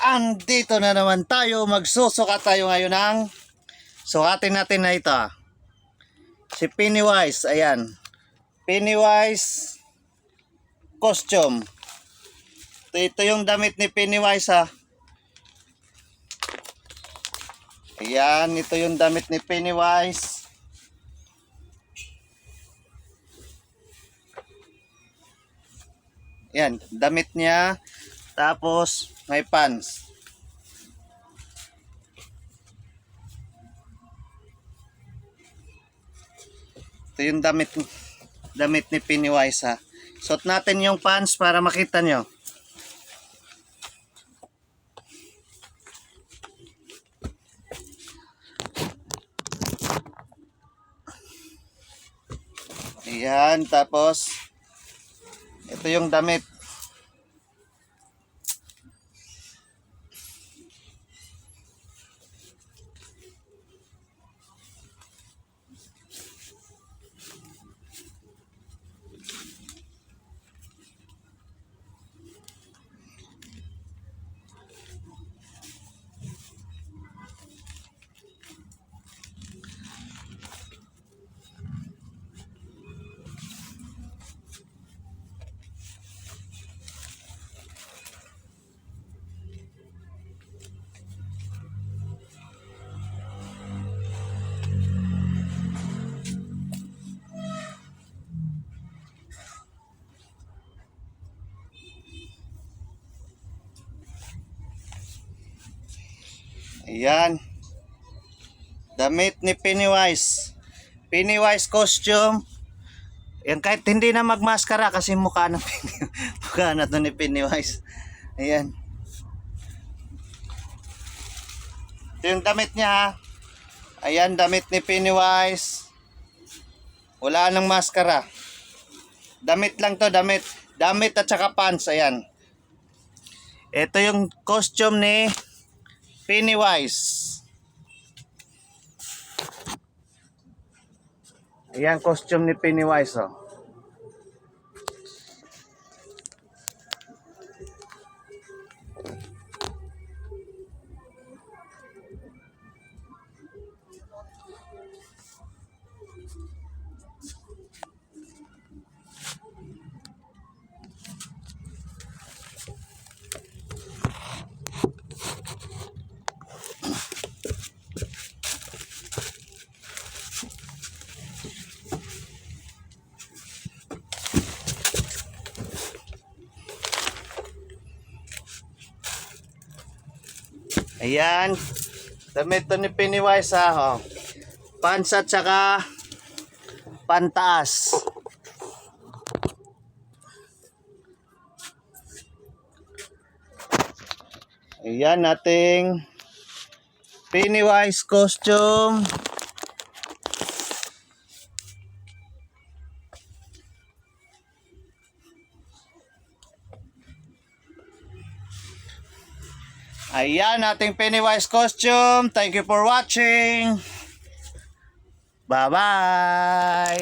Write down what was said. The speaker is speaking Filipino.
Andito na naman tayo. Magsusukat tayo ngayon ng sukatin natin na ito. Si Pennywise. Ayan. Pennywise costume. Ito yung damit ni Pennywise ha. Ayan. Ito yung damit ni Pennywise. Ayan. Damit niya. Tapos may pants. Ito yung damit ni Pennywise ha. Suot natin yung pants para makita nyo. Ayan, tapos ito yung damit. Ayan. Damit ni Pennywise. Pennywise costume. Yan, kahit hindi na magmaskara kasi mukha na mukha na to ni Pennywise. Ayan. Ito yung damit niya ha. Ayan, damit ni Pennywise. Wala nang maskara. Damit lang to, damit. Damit at saka pants. Ayan. Ito yung costume ni Pennywise. Ayan, costume ni Pennywise oh. Ayan. Damit to ni Pennywise ha. Oh. Pants at saka pantaas. Ayan nating Pennywise costume. Ayan ating Pennywise costume. Thank you for watching. Bye-bye.